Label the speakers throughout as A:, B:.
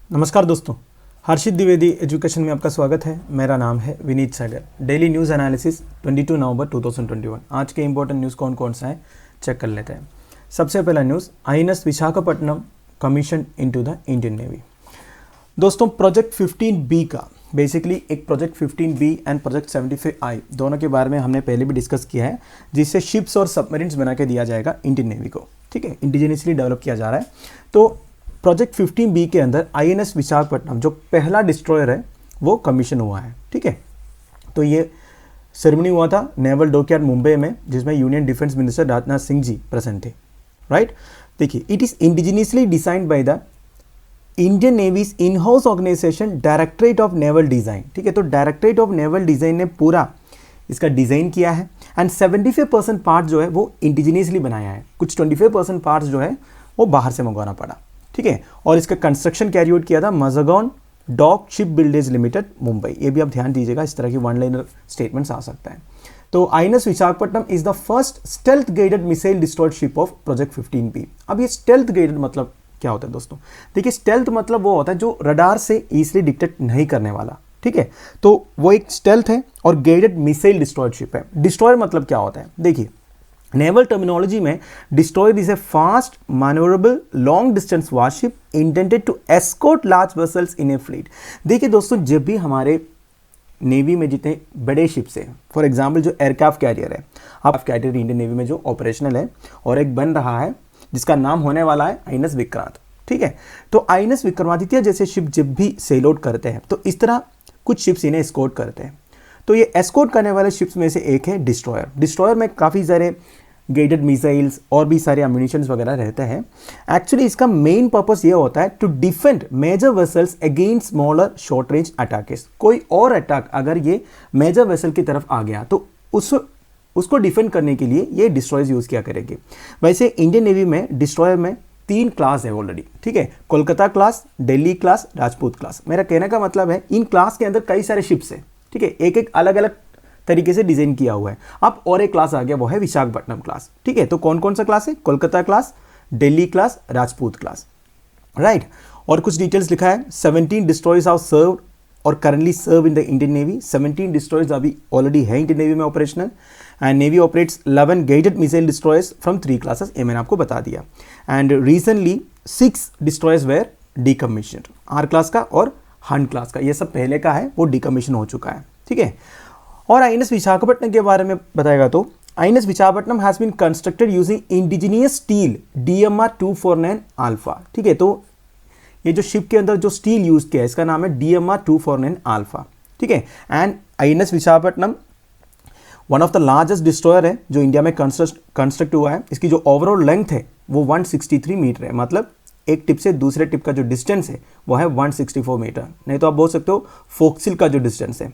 A: नमस्कार दोस्तों, हर्षित द्विवेदी एजुकेशन में आपका स्वागत है। मेरा नाम है विनीत सागर। डेली न्यूज़ एनालिसिस 22 नवंबर 2021। आज के इंपॉर्टेंट न्यूज़ कौन कौन सा है चेक कर लेते हैं। सबसे पहला news, INS Visakhapatnam commission into the Indian navy. दोस्तों, प्रोजेक्ट 15B का बेसिकली एक project 15B and project 75I दोनों के बारे में हमने पहले भी डिस्कस किया है, जिससे शिप्स और सबमरीन्स बना के दिया जाएगा इंडियन नेवी को। ठीक है, इंडिजिनियसली डेवलप किया जा रहा है। तो प्रोजेक्ट 15B के अंदर आईएनएस विशाखापट्टनम जो पहला डिस्ट्रॉयर है वो कमीशन हुआ है। ठीक है, तो ये सेरेमनी हुआ था नेवल डॉकयार्ड मुंबई में, जिसमें union defence minister Rajnath Singh ji present थे। राइट, देखिए, it is indigenously designed by the Indian navy's in house organisation directorate of naval design. ठीक है, तो डायरेक्टरेट ऑफ नेवल डिजाइन ने पूरा इसका डिजाइन किया है एंड 75% पार्ट जो है वो इंडिजिनियसली बनाया है। कुछ 25% पार्ट्स जो है वो बाहर से मंगवाना पड़ा। ठीक है, और इसका कंस्ट्रक्शन कैरी आउट किया था Mazagon dock shipbuilders limited Mumbai. ये भी आप ध्यान दीजिएगा, इस तरह की वन लाइनर स्टेटमेंट्स आ सकता है। तो INS Visakhapatnam is the first stealth guided missile destroyed ship of project 15B। अब ये स्टेल्थ गाइडेड मतलब क्या होता है दोस्तों? देखिए, स्टेल्थ मतलब वो होता है जो रडार से इजीली डिटेक्ट नहीं करने वाला। ठीक है, तो वो एक स्टेल्थ है और गाइडेड मिसाइल डिस्ट्रॉयड शिप है। डिस्ट्रॉयर मतलब क्या होता है? देखिए, नेवल टर्मिनोलॉजी में destroyer is a fast manoeuvrable long distance warship intended to escort large vessels in a fleet. देखिए दोस्तों, जब भी हमारे नेवी में जितने बड़े शिप्स हैं, फॉर एग्जांपल जो एयरक्राफ्ट कैरियर है, आप कैरियर इंडियन नेवी में जो ऑपरेशनल है और एक बन रहा है जिसका नाम होने वाला है आईएनएस विक्रांत। ठीक है, तो आईएनएस विक्रमादित्य जैसे शिप जब भी सेल आउट करते हैं तो इस तरह कुछ शिप्स इन्हें एस्कॉर्ट करते हैं। तो ये एस्कॉर्ट करने वाले शिप्स में से एक है डिस्ट्रॉयर। डिस्ट्रॉयर में काफ़ी सारे गाइडेड मिसाइल्स और भी सारे अम्यूनिशंस वगैरह रहते हैं। एक्चुअली इसका मेन पर्पस ये होता है to defend major vessels against smaller short range attackers. कोई और अटैक अगर ये मेजर वेसल की तरफ आ गया तो उसको डिफेंड करने के लिए ये डिस्ट्रॉयर्स यूज़ किया करेंगे। वैसे इंडियन नेवी में डिस्ट्रॉयर में 3 क्लास है ऑलरेडी। ठीक है, Kolkata class, Delhi class, Rajput class. मेरा कहने का मतलब है इन क्लास के अंदर कई सारे शिप्स है। ठीक है, एक एक अलग अलग तरीके से डिजाइन किया हुआ है। अब और एक क्लास आ गया, वो है विशाखापट्टनम क्लास। ठीक है, तो कौन कौन सा क्लास है? Kolkata class, Delhi class, Rajput class. Right, और कुछ डिटेल्स लिखा है। 17 डिस्ट्रॉयर्स आर सर्व्ड और currently serve in the Indian navy. 17 destroyers अभी ऑलरेडी है इंडियन नेवी में operational and navy operates 11 guided missile destroyers from 3 classes. ये मैंने आपको बता दिया। And recently 6 destroyers were decommissioned. R class का और हंट क्लास का, ये सब पहले का है, वो डीकमीशन हो चुका है। ठीक है, और आईएनएस विशाखापट्टनम के बारे में बताएगा तो INS Visakhapatnam has been constructed using indigenous steel DMR 249 alpha. ठीक है, तो ये जो शिप के अंदर जो स्टील यूज किया है इसका नाम है DMR 249 अल्फा। ठीक है, and INS Visakhapatnam one of the largest destroyer है जो इंडिया में कंस्ट्रक्ट हुआ है। इसकी जो ओवरऑल लेंथ है वो 163 मीटर है। मतलब एक टिप से दूसरे टिप का जो डिस्टेंस है वो है 164 मीटर। नहीं तो आप बोल सकते हो फोक्सिल का जो डिस्टेंस है,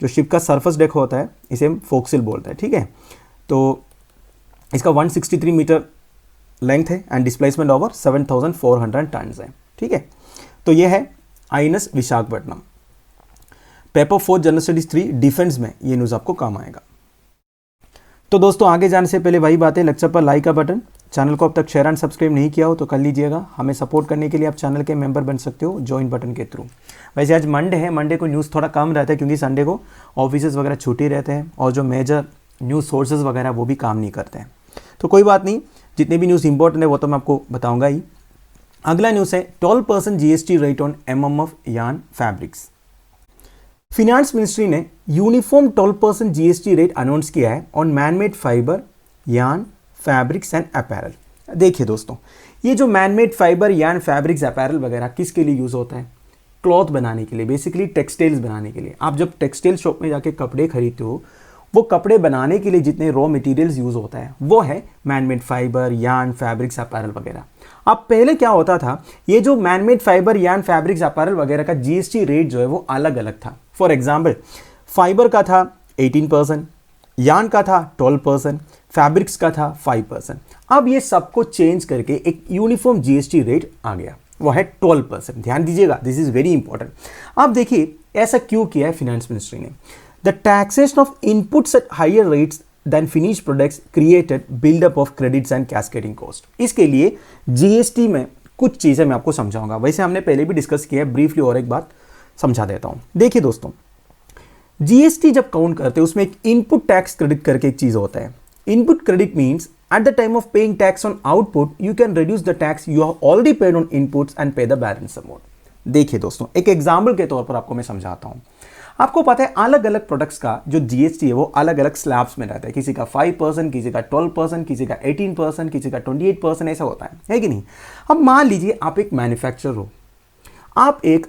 A: जो शिप का सरफेस डेक होता है इसे हम फोक्सिल बोलते हैं। ठीक है, तो इसका 163 मीटर लेंथ है एंड डिस्प्लेसमेंट ओवर 7400 टन है। ठीक है, तो ये है INS Visakhapatnam. Paper 4 general studies 3 defence में ये न्यूज़ आपको काम आएगा। तो दोस्तों, आगे जाने से पहले वही बात है, लेक्चर पर लाइक का बटन, चैनल को अब तक शेयर एंड सब्सक्राइब नहीं किया हो तो कर लीजिएगा। हमें सपोर्ट करने के लिए आप चैनल के मेंबर बन सकते हो ज्वाइन बटन के थ्रू। वैसे आज मंडे है, मंडे को न्यूज़ थोड़ा कम रहता है क्योंकि संडे को ऑफिसेज वगैरह छुट्टी रहते हैं और जो मेजर न्यूज़ सोर्सेज वगैरह वो भी काम नहीं करते हैं। तो कोई बात नहीं, जितने भी न्यूज़ इंपॉर्टेंट है वो तो मैं आपको बताऊँगा ही। अगला न्यूज़ है 12% GST rate on MMF yarn fabrics. Finance ministry ने यूनिफॉर्म 12% GST रेट अनाउंस किया है on manmade fibre, yarn, fabrics and apparel. देखिए दोस्तों, ये जो manmade fibre, yarn, fabrics, apparel वगैरह किसके लिए यूज़ होता है? क्लॉथ बनाने के लिए, बेसिकली टेक्सटाइल्स बनाने के लिए। आप जब टेक्सटाइल शॉप में जाके कपड़े खरीदते हो, वो कपड़े बनाने के लिए जितने रॉ मटेरियल्स यूज़ होता है वो है manmade fibre, yarn, fabrics, apparel वगैरह। अब पहले क्या होता था, ये जो manmade fibre, yarn, fabrics, apparel वगैरह का GST रेट जो है वो अलग अलग था। फॉर एग्जाम्पल, फाइबर का था 18%, यार्न का था 12%, फैब्रिक्स का था 5%। अब ये सबको चेंज करके एक यूनिफॉर्म GST रेट आ गया, वो है 12%। ध्यान दीजिएगा, दिस इज वेरी इंपॉर्टेंट। अब देखिए ऐसा क्यों किया है फिनेंस मिनिस्ट्री ने। The taxation of inputs at higher rates than finish products created buildup of credits and cascading cost. इसके लिए GST में कुछ चीज़ें मैं आपको समझाऊंगा। वैसे हमने पहले भी डिस्कस किया है ब्रीफली, और एक बात समझा देता हूं। देखिए दोस्तों, जीएसटी जब काउंट करते हैं उसमें एक इनपुट टैक्स क्रेडिट करके एक चीज़ होता है। Input credit means at the time of paying tax on output you can reduce the tax you have already paid on inputs and pay the balance amount। देखिए दोस्तों, एक एग्जाम्पल के तौर पर आपको मैं समझाता हूं। आपको पता है अलग अलग प्रोडक्ट्स का जो जीएसटी है वो अलग अलग स्लैब्स में रहता है। किसी का 5%, किसी का 12%, किसी का 18%, किसी का 28%, ऐसा होता है कि नहीं। अब मान लीजिए आप एक मैन्युफैक्चरर हो, आप एक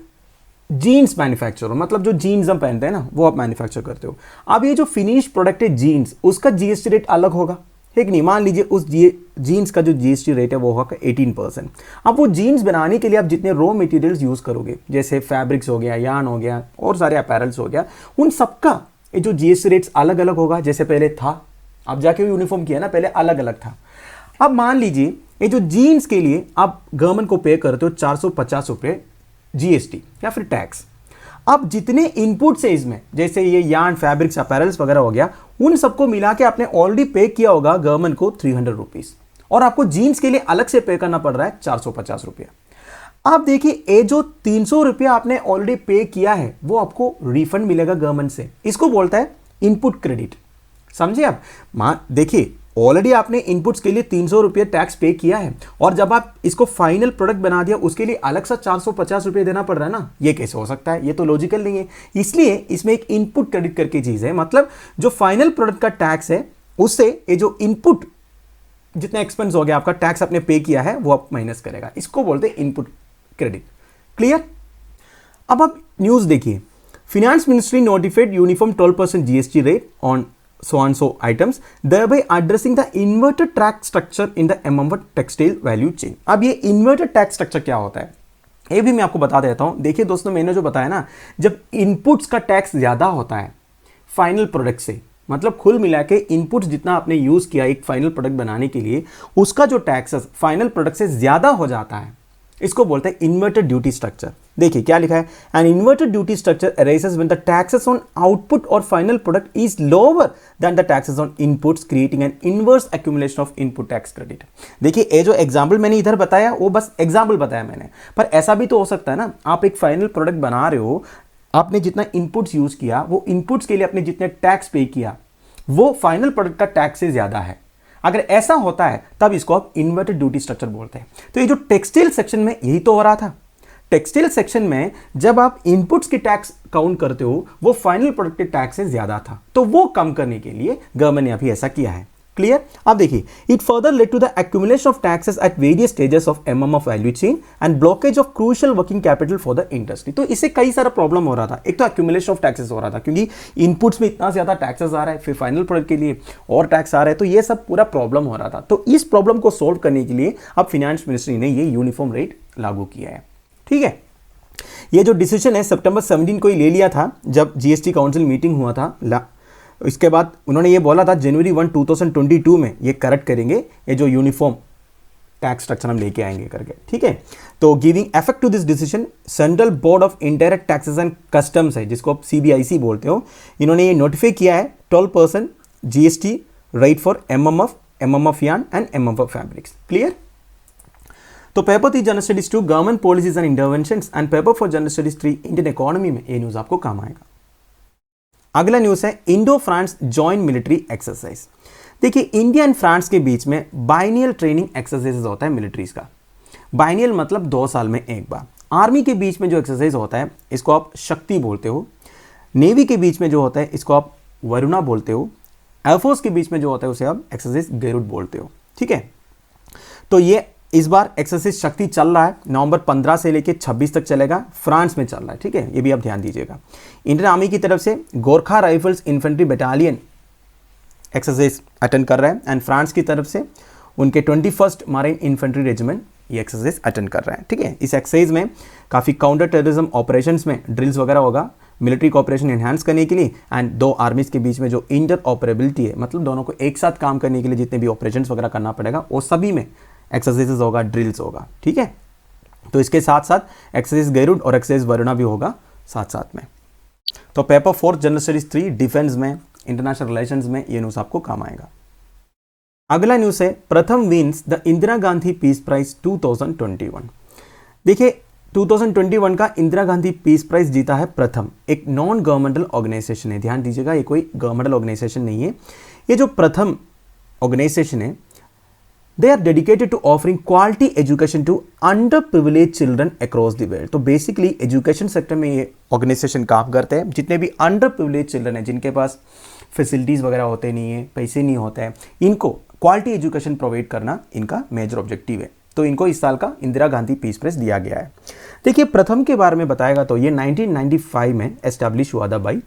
A: जीन्स मैन्युफैक्चर हो, मतलब जो जीन्स हम पहनते हैं ना वो आप मैन्युफैक्चर करते हो। अब ये जो फिनिश प्रोडक्ट है जीन्स, उसका जीएसटी रेट अलग होगा, है कि नहीं। मान लीजिए उस जीन्स का जो जीएसटी रेट है वो होगा 18%। अब वो जीन्स बनाने के लिए आप जितने रॉ मटेरियल्स यूज करोगे, जैसे फैब्रिक्स हो गया, यार्न हो गया और सारे अपैरल्स हो गया, उन सबका ये जो जीएसटी रेट्स अलग अलग होगा। जैसे पहले था, आप जाके यूनिफॉर्म किया ना, पहले अलग अलग था। अब मान लीजिए ये जो जीन्स के लिए आप गवर्नमेंट को पे करते हो 450 रुपये जीएसटी या फिर टैक्स। अब जितने इनपुट्स है इसमें, जैसे ये यार्न, फैब्रिक्स, अपैरल्स वगैरह हो गया, उन सबको मिला के आपने ऑलरेडी पे किया होगा गवर्नमेंट को 300 रुपीज, और आपको जीन्स के लिए अलग से पे करना पड़ रहा है 450 रुपया। आप देखिए ये जो 300 रुपया आपने ऑलरेडी पे किया है वो आपको रिफंड मिलेगा गवर्नमेंट से। इसको बोलता है इनपुट क्रेडिट। समझे आप? देखिए ऑलरेडी आपने इनपुट्स के लिए 300 रुपये टैक्स पे किया है, और जब आप इसको फाइनल प्रोडक्ट बना दिया उसके लिए अलग सा 450 रुपये देना पड़ रहा है ना। ये कैसे हो सकता है? ये तो लॉजिकल नहीं है। इसलिए इसमें एक इनपुट क्रेडिट करके चीज़ है, मतलब जो फाइनल प्रोडक्ट का टैक्स है उससे ये जो इनपुट जितना एक्सपेंस हो गया आपका, टैक्स आपने पे किया है, वो आप माइनस करेगा। इसको बोलते हैं इनपुट क्रेडिट। क्लियर? अब आप न्यूज़ देखिए, finance ministry notified uniform 12% GST rate on so and so items, thereby addressing the inverted tax structure in the MMF textile value chain। अब ये inverted tax structure क्या होता है ये भी मैं आपको बता देता हूं। देखिए दोस्तों, मैंने जो बताया ना, जब इनपुट्स का टैक्स ज्यादा होता है फाइनल प्रोडक्ट से, मतलब कुल मिला के इनपुट्स जितना आपने यूज किया एक फाइनल प्रोडक्ट बनाने के लिए, उसका जो टैक्स फाइनल प्रोडक्ट से ज्यादा हो जाता है, इसको बोलते हैं इन्वर्टेड ड्यूटी स्ट्रक्चर। देखिए क्या लिखा है, an inverted duty structure arises when the taxes on output or final product is lower than the taxes on inputs, creating an inverse accumulation of input tax credit। देखिए ये जो example मैंने इधर बताया वो बस एग्जाम्पल बताया मैंने, पर ऐसा भी तो हो सकता है ना, आप एक फाइनल प्रोडक्ट बना रहे हो, आपने जितना इनपुट्स यूज किया वो इनपुट्स के लिए आपने जितने टैक्स पे किया वो फाइनल प्रोडक्ट का टैक्स से ज्यादा है। अगर ऐसा होता है तब इसको आप इन्वर्टेड ड्यूटी स्ट्रक्चर बोलते हैं। तो ये जो टेक्सटाइल सेक्शन में यही तो हो रहा था। टेक्सटाइल सेक्शन में जब आप इनपुट्स की टैक्स काउंट करते हो वो फाइनल प्रोडक्ट के टैक्स से ज्यादा था, तो वो कम करने के लिए गवर्नमेंट ने अभी ऐसा किया है। क्लियर? अब देखिए, it further led to the accumulation of taxes at various stages of MMF value chain and blockage of crucial working capital for the industry. तो इससे कई सारा प्रॉब्लम हो रहा था। एक तो एक्यूमुलेशन ऑफ टैक्सेस हो रहा था क्योंकि इनपुट्स में इतना ज्यादा टैक्सेस आ रहा है, फिर फाइनल प्रोडक्ट के लिए और टैक्स आ रहा है, तो ये सब पूरा प्रॉब्लम हो रहा था। तो इस प्रॉब्लम को सोल्व करने के लिए अब फाइनेंस मिनिस्ट्री ने ये यूनिफॉर्म रेट लागू किया है। ठीक है, ये जो डिसीजन है सितंबर 17 को ही ले लिया था जब जीएसटी काउंसिल मीटिंग हुआ था। इसके बाद उन्होंने ये बोला था जनवरी 1, 2022 में ये करेक्ट करेंगे, ये जो यूनिफॉर्म टैक्स स्ट्रक्चर हम लेके आएंगे करके। ठीक है, तो giving effect to this decision, central board of indirect taxes and customs है जिसको आप सीबीआईसी बोलते हो, इन्होंने ये नोटिफाई किया है 12% GST rate for MMF yarn and MMF fabrics. Clear? तो paper 3 general studies 2 government policies and interventions and paper 4 general studies 3 Indian economy में ये न्यूज आपको काम आएगा। अगला न्यूज है Indo France joint military exercise. देखिए, इंडिया एंड फ्रांस के बीच में बाइनियल ट्रेनिंग एक्सरसाइज होता है मिलिट्रीज का। बाइनियल मतलब 2 साल में एक बार। आर्मी के बीच में जो एक्सरसाइज होता है इसको आप शक्ति बोलते हो। नेवी के बीच में जो होता है इसको आप वरुणा बोलते हो। एयरफोर्स के बीच में जो होता है उसे आप एक्सरसाइज गरुड़ बोलते हो। ठीक है, तो ये इस बार एक्सरसाइज शक्ति चल रहा है, नवंबर 15 से लेकर 26 तक चलेगा, फ्रांस में चल रहा है। ठीक है, ये भी आप ध्यान दीजिएगा। इंडियन आर्मी की तरफ से Gorkha rifles infantry battalion exercise attend कर रहा है एंड फ्रांस की तरफ से उनके 21st मरीन इन्फेंट्री रेजिमेंट ये एक्सरसाइज अटेंड कर रहा है। ठीक है, इस एक्सरसाइज में काफ़ी काउंटर टेररिज्म ऑपरेशंस में ड्रिल्स वगैरह होगा मिलिट्री कोऑपरेशन एनहांस करने के लिए, एंड 2 आर्मीज के बीच में जो इंटर ऑपरेबिलिटी है, मतलब दोनों को एक साथ काम करने के लिए जितने भी ऑपरेशंस वगैरह करना पड़ेगा वो सभी में एक्सरसाइजेस होगा, ड्रिल्स होगा। ठीक है, तो इसके साथ साथ एक्सरसाइज गरुड़ और एक्सरसाइज वरुणा भी होगा साथ साथ में। तो पेपर 4 जनरल स्टडीज 3 डिफेंस में, इंटरनेशनल रिलेशंस में ये न्यूज आपको काम आएगा। अगला न्यूज है Pratham wins the Indira Gandhi peace prize 2021। देखिए 2021 का इंदिरा गांधी पीस प्राइज जीता है प्रथम, एक नॉन गवर्नमेंटल ऑर्गेनाइजेशन है। ध्यान दीजिएगा, ये कोई गवर्नमेंटल ऑर्गेनाइजेशन नहीं है। ये जो प्रथम ऑर्गेनाइजेशन है, they are dedicated to offering quality education to under privilege children across the world. तो बेसिकली एजुकेशन सेक्टर में ये ऑर्गेनाइजेशन काम करते हैं। जितने भी अंडर प्रिविलेज चिल्ड्रन हैं, जिनके पास फैसिलिटीज़ वगैरह होते नहीं है, पैसे नहीं होते हैं, इनको क्वालिटी एजुकेशन प्रोवाइड करना इनका मेजर ऑब्जेक्टिव है। तो इनको इस साल का इंदिरा गांधी पीस प्राइज दिया गया है। देखिए प्रथम के बारे में बताएगा तो ये 1995 में एस्टैब्लिश हुआ था बाई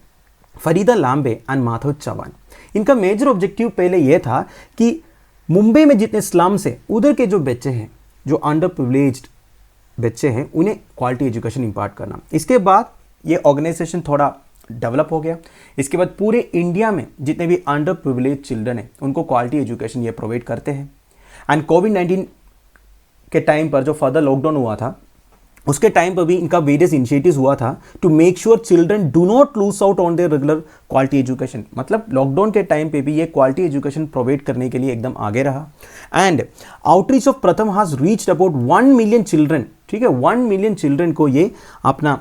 A: फरीदा लांबे एंड माधव चौहान। इनका मेजर ऑब्जेक्टिव पहले यह था कि मुंबई में जितने स्लम्स है, उधर के जो बच्चे हैं, जो अंडर प्रिविलेज्ड बच्चे हैं, उन्हें क्वालिटी एजुकेशन इम्पार्ट करना। इसके बाद ये ऑर्गेनाइजेशन थोड़ा डेवलप हो गया। इसके बाद पूरे इंडिया में जितने भी अंडर प्रिविलेज चिल्ड्रन हैं, उनको क्वालिटी एजुकेशन ये प्रोवाइड करते हैं। एंड कोविड-19 के टाइम पर जो फर्दर लॉकडाउन हुआ था, उसके टाइम पर भी इनका वेरियस इनिशिएटिव्स हुआ था to make sure children do not lose out on their regular quality education. मतलब लॉकडाउन के टाइम पे भी ये क्वालिटी एजुकेशन प्रोवाइड करने के लिए एकदम आगे रहा। एंड आउटरीच ऑफ प्रथम has reached about 1 million children. ठीक है, 1 मिलियन चिल्ड्रन को ये अपना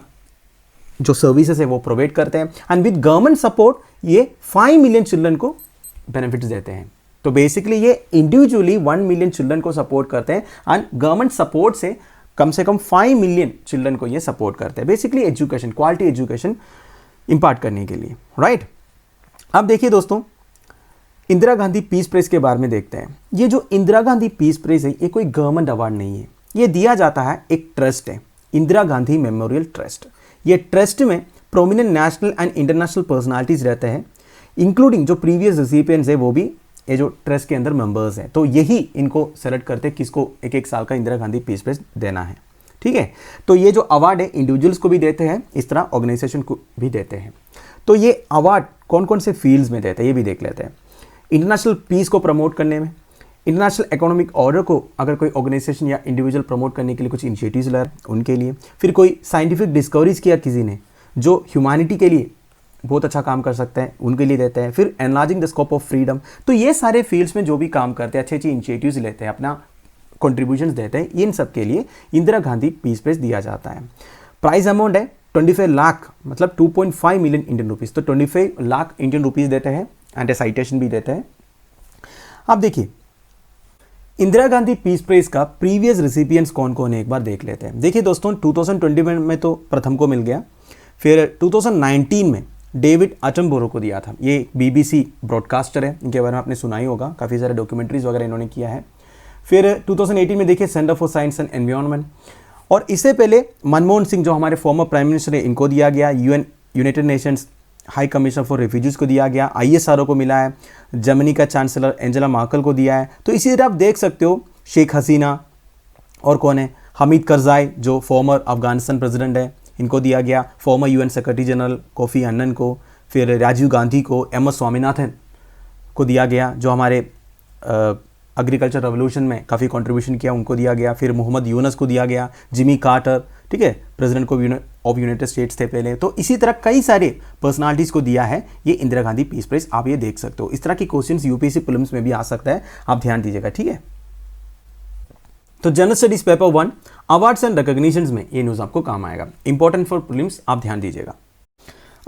A: जो सर्विसेज है वो प्रोवाइड करते हैं। एंड विद गवर्नमेंट सपोर्ट ये 5 मिलियन चिल्ड्रन को बेनिफिट्स देते हैं। तो बेसिकली ये इंडिविजुअली 1 मिलियन चिल्ड्रन को सपोर्ट करते हैं एंड गवर्नमेंट सपोर्ट से कम 5 मिलियन चिल्ड्रन को ये सपोर्ट करते हैं। बेसिकली एजुकेशन, क्वालिटी एजुकेशन इंपार्ट करने के लिए, राइट। अब देखिए दोस्तों, इंदिरा गांधी पीस प्राइज के बारे में देखते हैं। ये जो इंदिरा गांधी पीस प्राइज है, ये कोई गवर्नमेंट अवार्ड नहीं है। ये दिया जाता है, एक ट्रस्ट है, इंदिरा गांधी मेमोरियल ट्रस्ट। ये ट्रस्ट में prominent national and international personalities रहते हैं, इंक्लूडिंग जो प्रीवियस रिसिपिएंट्स है वो भी ये जो ट्रस्ट के अंदर मेंबर्स हैं। तो यही इनको सेलेक्ट करते हैं किसको एक साल का इंदिरा गांधी पीस प्राइज देना है। ठीक है, तो ये जो अवार्ड है इंडिविजुअल्स को भी देते हैं, इस तरह ऑर्गेनाइजेशन को भी देते हैं। तो ये अवार्ड कौन कौन से फील्ड्स में देते हैं ये भी देख लेते हैं। इंटरनेशनल पीस को प्रमोट करने में, इंटरनेशनल इकोनॉमिक ऑर्डर को अगर कोई ऑर्गेनाइजेशन या इंडिविजुअल प्रमोट करने के लिए कुछ इनिशिएटिव्स ला रहा है उनके लिए, फिर कोई साइंटिफिक डिस्कवरीज किया किसी ने जो ह्यूमैनिटी के लिए बहुत अच्छा काम कर सकते हैं, उनके लिए देते हैं। फिर enlarging the scope of freedom. तो ये सारे फील्ड्स में जो भी काम करते हैं, अच्छे अच्छे इनिशिएटिव्स लेते हैं, अपना कंट्रीब्यूशंस देते हैं, इन सब के लिए इंदिरा गांधी पीस प्राइज दिया जाता है। प्राइज अमाउंट है 25 लाख, मतलब 2.5 मिलियन इंडियन रुपीज़। तो 25 लाख इंडियन रुपीज़ देते हैं एंड ए साइटेशन भी देते हैं। अब देखिए इंदिरा गांधी पीस प्राइज का प्रीवियस रिसिपिएंट्स कौन कौन है, एक बार देख लेते हैं। देखिए दोस्तों, 2020 में तो प्रथम को मिल गया। फिर 2019 में डेविड अटनबरो को दिया था। ये BBC ब्रॉडकास्टर है, इनके बारे में आपने सुना ही होगा, काफ़ी सारे डॉक्यूमेंट्रीज वगैरह इन्होंने किया है। फिर 2018 में देखिए centre for science and environment. और इससे पहले मनमोहन सिंह जो हमारे फॉर्मर प्राइम मिनिस्टर है, इनको दिया गया। United Nations high commissioner for refugees को दिया गया। ISRO को मिला है। जर्मनी का चांसलर एंजेला मार्कल को दिया है। तो इसी तरह आप देख सकते हो शेख हसीना और कौन है, हमीद करजाई जो फॉर्मर अफगानिस्तान प्रेसिडेंट है, इनको दिया गया। Farmer UN secretary general coffee अन्नन को, फिर राजीव गांधी को, MS स्वामीनाथन को दिया गया जो हमारे एग्रीकल्चर रेवोल्यूशन में काफ़ी कंट्रीब्यूशन किया, उनको दिया गया। फिर मोहम्मद यूनस को दिया गया। जिमी कार्टर, ठीक है, प्रेसिडेंट को ऑफ यूनाइटेड स्टेट्स थे पहले। तो इसी तरह कई सारे पर्सनालिटीज़ को दिया है ये इंदिरा गांधी पीस प्राइज। आप ये देख सकते हो। इस तरह के क्वेश्चंस UPSC प्रीलिम्स में भी आ सकता है, आप ध्यान दीजिएगा, ठीक है। तो general studies paper 1 awards and recognitions में ये न्यूज़ आपको काम आएगा, इंपॉर्टेंट फॉर प्रीलिम्स, आप ध्यान दीजिएगा।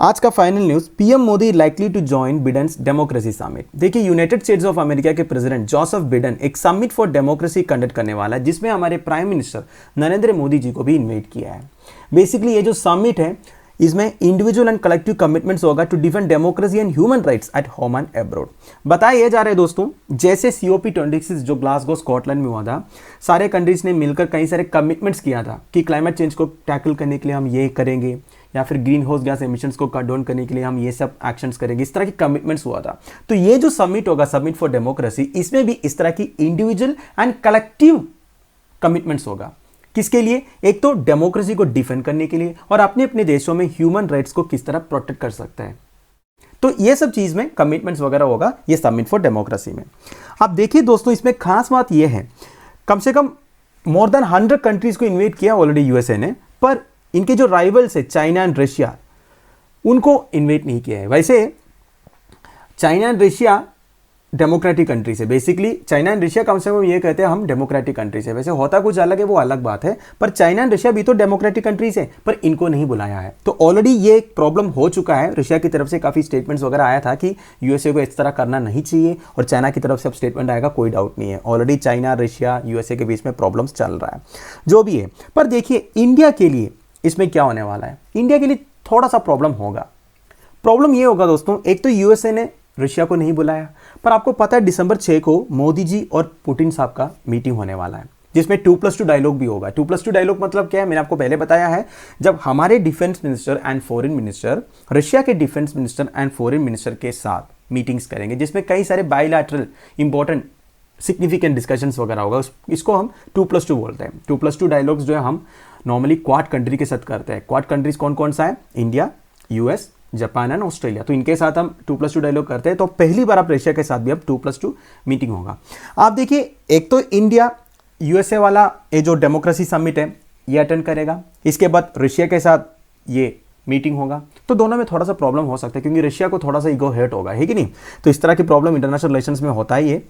A: आज का final news, PM Modi likely to join Biden's democracy summit. देखिए यूनाइटेड स्टेट्स ऑफ अमेरिका के प्रेसिडेंट जोसेफ बिडेन एक समिट फॉर डेमोक्रेसी कंडक्ट करने वाला है, जिसमें हमारे प्राइम मिनिस्टर नरेंद्र मोदी जी को भी इन्वाइट किया है। बेसिकली ये जो समिट है, इसमें इंडिविजुअल एंड कलेक्टिव कमिटमेंट्स होगा to defend democracy and human rights at home and abroad. बताया यह जा रहा है दोस्तों, जैसे COP26 जो ग्लासगो स्कॉटलैंड में हुआ था, सारे कंट्रीज ने मिलकर कई सारे कमिटमेंट्स किया था कि क्लाइमेट चेंज को टैकल करने के लिए हम ये करेंगे, या फिर ग्रीन हाउस गैस एमिशंस को कट डाउन करने के लिए हम ये सब एक्शंस करेंगे। इस तरह की कमिटमेंट्स हुआ था। तो ये जो समिट होगा, समिट फॉर डेमोक्रेसी, इसमें भी इस तरह की इंडिविजुअल एंड कलेक्टिव कमिटमेंट्स होगा। किसके लिए? एक तो डेमोक्रेसी को डिफेंड करने के लिए, और अपने अपने देशों में ह्यूमन राइट्स को किस तरह प्रोटेक्ट कर सकता है। तो ये सब चीज में कमिटमेंट्स वगैरह होगा ये समिट फॉर डेमोक्रेसी में। अब देखिए दोस्तों, इसमें खास बात यह है, कम से कम मोर देन 100 कंट्रीज को इन्वाइट किया ऑलरेडी USA ने, पर इनके जो राइवल्स है चाइना एंड रशिया, उनको इन्वाइट नहीं किया है। वैसे China and Russia democratic countries है। बेसिकली चाइना एंड रशिया कम से कम ये कहते हैं हम डेमोक्रेटिक कंट्रीज है। वैसे होता कुछ अलग है, वो अलग बात है, पर चाइना एंड रशिया भी तो डेमोक्रेटिक कंट्रीज है, पर इनको नहीं बुलाया है। तो ऑलरेडी ये एक प्रॉब्लम हो चुका है। रशिया की तरफ से काफ़ी स्टेटमेंट्स वगैरह आया था कि यूएसए को इस तरह करना नहीं चाहिए, और चाइना की तरफ से अब स्टेटमेंट आएगा, कोई डाउट नहीं है। ऑलरेडी चाइना, रशिया, यूएसए के बीच में प्रॉब्लम्स चल रहा है, जो भी है। पर देखिए इंडिया के लिए इसमें क्या होने वाला है। इंडिया के लिए थोड़ा सा प्रॉब्लम होगा। प्रॉब्लम ये होगा दोस्तों, एक तो यूएसए ने रशिया को नहीं बुलाया, पर आपको पता है दिसंबर 6 को मोदी जी और पुतिन साहब का मीटिंग होने वाला है, जिसमें 2+2 डायलॉग भी होगा। 2+2 डायलॉग मतलब क्या है, मैंने आपको पहले बताया है। जब हमारे defence minister and foreign minister Russia के defence minister and foreign minister के साथ मीटिंग्स करेंगे, जिसमें कई सारे बायलैटरल इंपॉर्टेंट सिग्निफिकेंट डिस्कशंस वगैरह होगा, इसको हम 2+2 बोलते हैं। 2+2 डायलॉग्स जो है हम नॉर्मली क्वाड कंट्री के साथ करते हैं। क्वाड कंट्रीज कौन कौन सा है, India, US, Japan and Australia. तो इनके साथ हम 2+2 डायलॉग करते हैं। तो पहली बार आप रशिया के साथ भी अब 2+2 मीटिंग होगा। आप देखिए, एक तो इंडिया यूएसए वाला ये जो डेमोक्रेसी समिट है ये अटेंड करेगा, इसके बाद रशिया के साथ ये मीटिंग होगा। तो दोनों में थोड़ा सा प्रॉब्लम हो सकता है, क्योंकि रशिया को थोड़ा सा ईगो हर्ट होगा, है कि नहीं। तो इस तरह की प्रॉब्लम इंटरनेशनल रिलेशंस में होता ही है।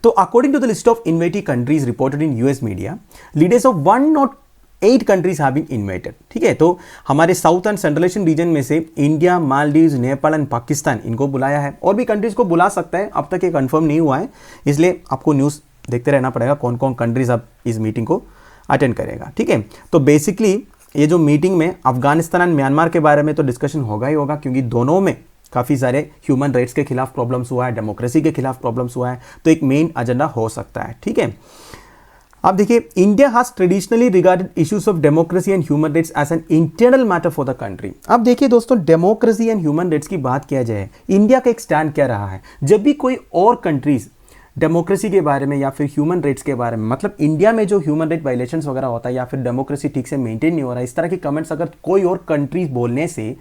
A: तो according to the list of invitee countries reported in US media, leaders of 108 countries have been invited. ठीक है, तो हमारे south and central Asian region में से India, Maldives, Nepal and Pakistan, इनको बुलाया है। और भी कंट्रीज को बुला सकता है, अब तक ये कंफर्म नहीं हुआ है, इसलिए आपको न्यूज़ देखते रहना पड़ेगा कौन कौन कंट्रीज अब इस मीटिंग को अटेंड करेगा। ठीक है, तो बेसिकली ये जो मीटिंग में अफगानिस्तान एंड म्यांमार के बारे में तो डिस्कशन होगा ही होगा, क्योंकि दोनों में काफ़ी सारे ह्यूमन राइट्स के खिलाफ प्रॉब्लम्स हुआ है, डेमोक्रेसी के खिलाफ प्रॉब्लम्स हुआ है, तो एक मेन एजेंडा हो सकता है। ठीक है, अब देखिए, India has traditionally regarded issues of democracy and human rights as an internal matter for the country. अब देखिए दोस्तों, डेमोक्रेसी एंड ह्यूमन राइट्स की बात किया जाए, इंडिया का एक स्टैंड क्या रहा है। जब भी कोई और कंट्रीज डेमोक्रेसी के बारे में या फिर ह्यूमन राइट्स के बारे में, मतलब इंडिया में जो ह्यूमन राइट वायलेशंस वगैरह होता है या फिर डेमोक्रेसी ठीक से मेंटेन नहीं हो रहा है, इस तरह के कमेंट्स अगर कोई और कंट्रीज बोलने से,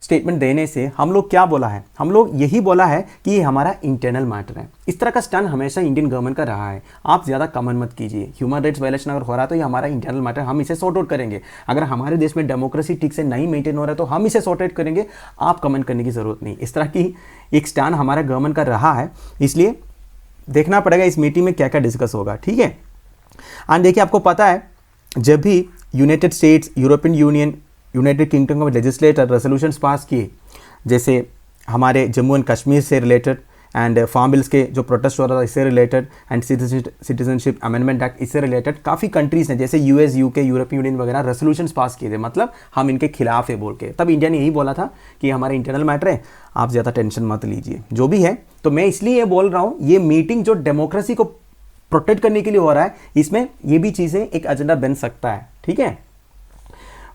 A: स्टेटमेंट देने से, हम लोग क्या बोला है, हम लोग यही बोला है कि ये हमारा इंटरनल मैटर है। इस तरह का स्टैंड हमेशा इंडियन गवर्नमेंट का रहा है। आप ज़्यादा कमेंट मत कीजिए, ह्यूमन राइट्स वायलेशन अगर हो रहा है तो ये हमारा इंटरनल मैटर, हम इसे सॉर्ट आउट करेंगे। अगर हमारे देश में डेमोक्रेसी ठीक से नहीं मेंटेन हो रहा है तो हम इसे सॉर्ट आउट करेंगे, आप कमेंट करने की ज़रूरत नहीं। इस तरह की एक स्टैंड हमारा गवर्नमेंट का रहा है, इसलिए देखना पड़ेगा इस मीटिंग में क्या क्या डिस्कस होगा। ठीक है, एंड देखिए, आपको पता है जब भी United states, European union, United kingdom के लेजिस्लेटर रेजोल्यूशंस पास किए, जैसे हमारे जम्मू एंड कश्मीर से रिलेटेड एंड फार्म बिल्स के जो प्रोटेस्ट हो रहा था इससे related, and citizenship amendment act इससे रिलेटेड, काफ़ी कंट्रीज हैं जैसे यूएस, यूके, यूरोपियन यूनियन वगैरह रेजोल्यूशंस पास किए थे, मतलब हम इनके खिलाफ है बोल के। तब इंडिया ने यही बोला था कि हमारा इंटरनल मैटर है, आप ज़्यादा टेंशन मत लीजिए, जो भी है। तो मैं इसलिए ये बोल रहा हूँ, ये मीटिंग जो डेमोक्रेसी को प्रोटेक्ट करने के लिए हो रहा है, इसमें ये भी चीज़ें एक एजेंडा बन सकता है। ठीक है,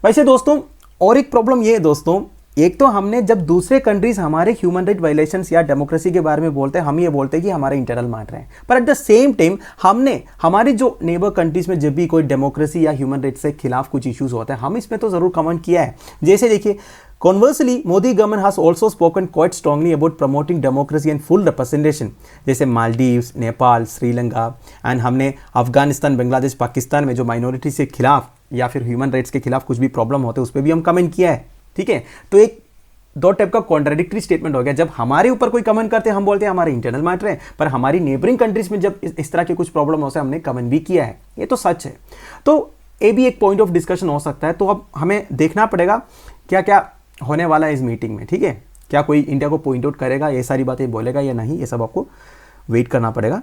A: वैसे दोस्तों और एक प्रॉब्लम ये है दोस्तों, एक तो हमने जब दूसरे कंट्रीज हमारे ह्यूमन राइट वायलेशंस या डेमोक्रेसी के बारे में बोलते हैं, हम ये बोलते हैं कि हमारा इंटरनल मैटर है, पर एट द सेम टाइम हमने हमारे जो नेबर कंट्रीज में जब भी कोई डेमोक्रेसी या ह्यूमन राइट्स से खिलाफ कुछ इश्यूज होते हैं, हम इसमें तो जरूर कमेंट किया है। जैसे देखिए, Conversely, Modi government has also spoken quite strongly about promoting democracy and full representation, जैसे मालदीव्स, नेपाल, श्रीलंका, एंड हमने अफगानिस्तान, बांग्लादेश, पाकिस्तान में जो माइनॉरिटी से खिलाफ या फिर ह्यूमन राइट्स के खिलाफ कुछ भी प्रॉब्लम होते हैं उस पर भी हम कमेंट किया है। ठीक है, तो एक दो टाइप का कॉन्ट्राडिक्टरी स्टेटमेंट हो गया। जब हमारे ऊपर कोई कमेंट करते हैं हम बोलते हैं हमारे इंटरनल मैटर है, पर हमारी नेबरिंग कंट्रीज में जब इस तरह के कुछ प्रॉब्लम होते हैं हमने कमेंट भी किया है, ये तो सच है। तो ये भी एक पॉइंट ऑफ डिस्कशन हो सकता है। तो अब हमें देखना पड़ेगा क्या क्या होने वाला है इस मीटिंग में। ठीक है, क्या कोई इंडिया को पॉइंट आउट करेगा, ये सारी बातें बोलेगा या नहीं, ये सब आपको वेट करना पड़ेगा।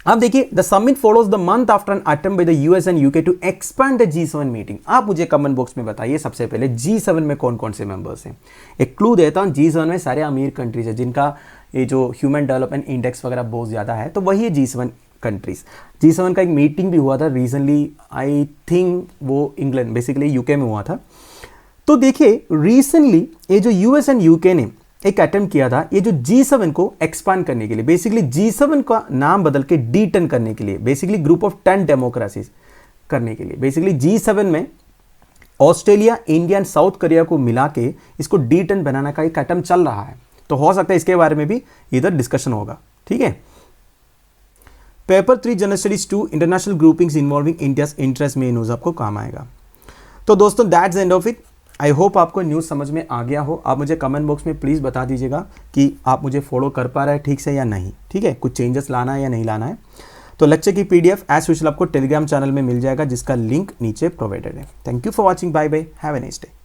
A: अब देखिए, the summit follows the month after an attempt by the US and UK to expand the G7 meeting. आप मुझे कमेंट बॉक्स में बताइए सबसे पहले G7 में कौन कौन से मेंबर्स हैं। एक क्लू देता हूं, G7 में सारे अमीर कंट्रीज है जिनका ये जो ह्यूमन डेवलपमेंट इंडेक्स वगैरह बहुत ज़्यादा है, तो वही है G7 कंट्रीज। G7 का एक मीटिंग भी हुआ था रिसेंटली, आई थिंक वो इंग्लैंड, बेसिकली यूके में हुआ था। तो देखिए, रिसेंटली ये जो यूएस एंड यूके ने एक अटेम्प्ट किया था ये जो G7 को एक्सपांड करने के लिए, बेसिकली G7 का नाम बदल के D10 करने के लिए, बेसिकली ग्रुप ऑफ 10 डेमोक्रेसीज करने के लिए, बेसिकली G7 में Australia, India and south Korea को मिला के इसको D10 बनाने का एक अटेम्प्ट चल रहा है। तो हो सकता है इसके बारे में भी इधर डिस्कशन होगा। ठीक है, paper 3 general studies 2 international groupings involving India's interest में न्यूज आपको काम आएगा। तो दोस्तों that's end of it. I hope आपको न्यूज़ समझ में आ गया हो। आप मुझे कमेंट बॉक्स में प्लीज़ बता दीजिएगा कि आप मुझे फॉलो कर पा रहे हैं ठीक से या नहीं, ठीक है, कुछ चेंजेस लाना है या नहीं लाना है। तो लेक्चर की PDF एज यूजुअल आपको टेलीग्राम चैनल में मिल जाएगा, जिसका लिंक नीचे प्रोवाइडेड है। Thank you for watching, bye bye, have a nice day.